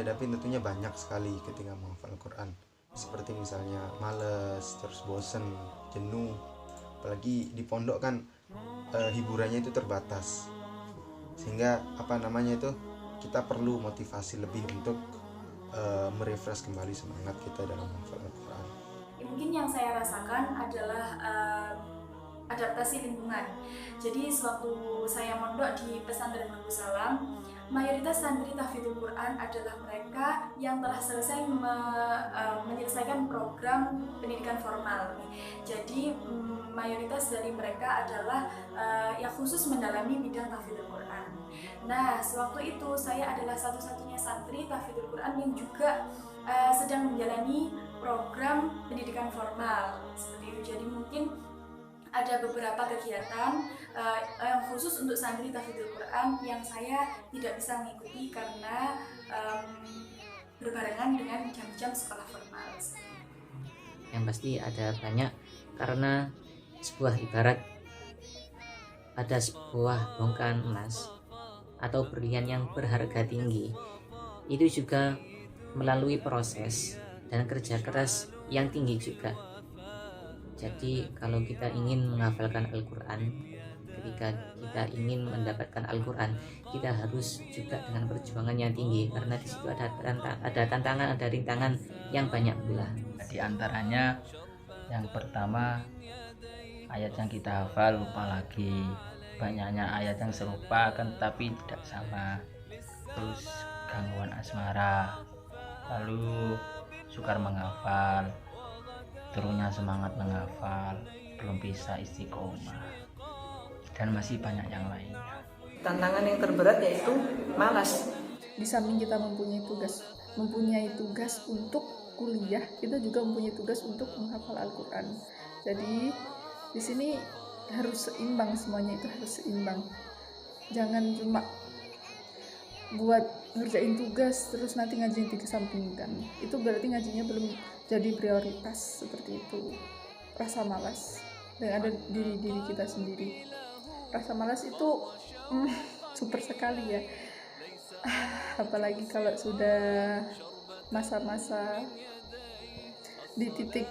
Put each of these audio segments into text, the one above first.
dihadapi tentunya banyak sekali ketika menghafal Al-Quran, seperti misalnya males, terus bosen, jenuh. Apalagi di pondok kan hiburannya itu terbatas, sehingga kita perlu motivasi lebih untuk merefresh kembali semangat kita dalam menghafal Al-Quran. Mungkin yang saya rasakan adalah adaptasi lingkungan. Jadi sewaktu saya mondok di pesantren Nurul Salam, mayoritas santri tahfidzul Quran adalah mereka yang telah selesai menyelesaikan program pendidikan formal. Jadi mayoritas dari mereka adalah yang khusus mendalami bidang tahfidzul Quran. Nah, sewaktu itu saya adalah satu-satunya santri tahfidzul Quran yang juga sedang menjalani program pendidikan formal seperti itu. Jadi mungkin ada beberapa kegiatan yang khusus untuk santri tahfidzul Quran yang saya tidak bisa mengikuti karena berbarengan dengan jam-jam sekolah formal. Yang pasti ada banyak, karena sebuah ibarat pada sebuah bongkahan emas atau berlian yang berharga tinggi itu juga melalui proses dan kerja keras yang tinggi juga. Jadi kalau kita ingin menghafalkan Al-Quran, ketika kita ingin mendapatkan Al-Quran, kita harus juga dengan perjuangan yang tinggi, karena di situ ada tantangan, ada rintangan yang banyak pula. Di antaranya yang pertama, ayat yang kita hafal lupa lagi, banyaknya ayat yang serupa kan tapi tidak sama, terus gangguan asmara, lalu sukar menghafal, turunnya semangat menghafal, belum bisa istiqomah, dan masih banyak yang lainnya. Tantangan yang terberat yaitu malas. Di samping kita mempunyai tugas untuk kuliah, kita juga mempunyai tugas untuk menghafal Al-Quran. Jadi di sini harus seimbang, semuanya itu harus seimbang. Jangan cuma buat ngerjain tugas terus nanti ngajinya dikesampingkan. Itu berarti ngajinya belum jadi prioritas, seperti itu. Rasa malas yang ada di diri kita sendiri. Rasa malas itu super sekali ya. Apalagi kalau sudah masa-masa di titik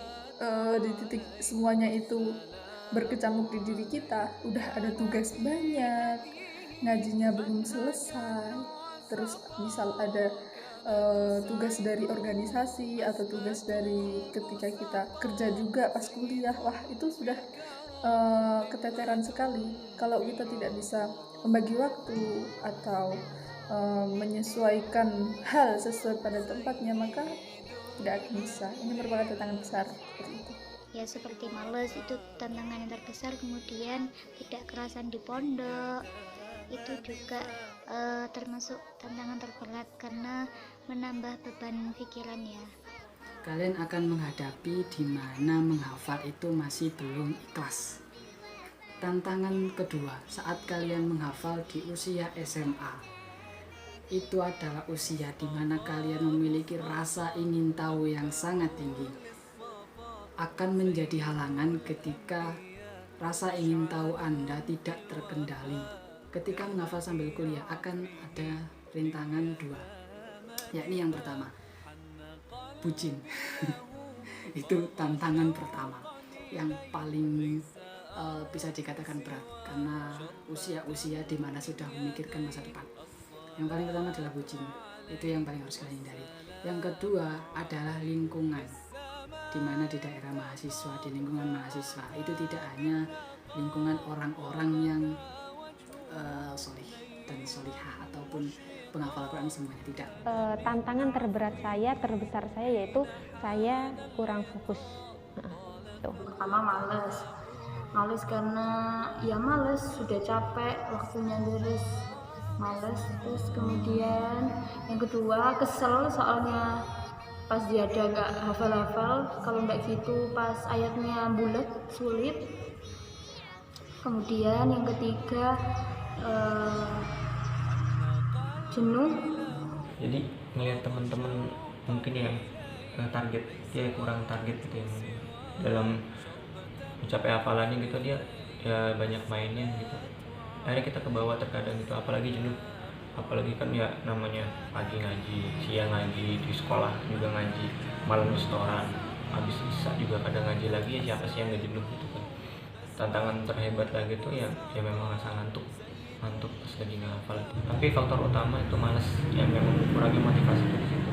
semuanya itu berkecamuk di diri kita, udah ada tugas banyak, ngajinya belum selesai, terus misal ada tugas dari organisasi atau tugas dari ketika kita kerja juga pas kuliah, wah itu sudah keteteran sekali. Kalau kita tidak bisa membagi waktu atau menyesuaikan hal sesuai pada tempatnya, maka tidak akan bisa. Ini merupakan tantangan besar seperti itu. Ya, seperti males itu tantangan yang terbesar. Kemudian tidak kerasan di pondok itu juga termasuk tantangan terberat karena menambah beban pikiran ya. Kalian akan menghadapi di mana menghafal itu masih belum ikhlas. Tantangan kedua saat kalian menghafal di usia SMA, itu adalah usia di mana kalian memiliki rasa ingin tahu yang sangat tinggi. Akan menjadi halangan ketika rasa ingin tahu Anda tidak terkendali. Ketika menghafal sambil kuliah akan ada rintangan dua, yakni yang pertama, bucin. Itu tantangan pertama yang paling bisa dikatakan berat, karena usia-usia di mana sudah memikirkan masa depan. Yang paling pertama adalah bucin, itu yang paling harus kalian hindari. Yang kedua adalah lingkungan, di mana di daerah mahasiswa, di lingkungan mahasiswa itu tidak hanya lingkungan orang-orang yang solih dan solihah ataupun penghafal Quran semuanya, tidak. Tantangan terbesar saya yaitu saya kurang fokus. Pertama males karena ya males, sudah capek, waktunya deres, males. Terus kemudian yang kedua kesel, soalnya pas dia ada nggak hafal-hafal, kalau nggak gitu pas ayatnya bulat sulit. Kemudian yang ketiga jenuh. Jadi melihat teman-teman mungkin yang target dia kurang target gitu ya, dalam mencapai hafalannya gitu, dia ya banyak mainnya gitu, akhirnya kita ke bawah terkadang gitu, apalagi jenuh apalagi kan ya namanya pagi ngaji, siang ngaji, di sekolah juga ngaji, malam di setoran, habis isa juga kadang ngaji lagi, ya siapa sih yang gak jenuh gitu kan. Tantangan terhebat lagi tuh ya memang rasa ngantuk pas lagi ngehafal. Tapi faktor utama itu malas, yang memang mengurangi motivasi itu di situ.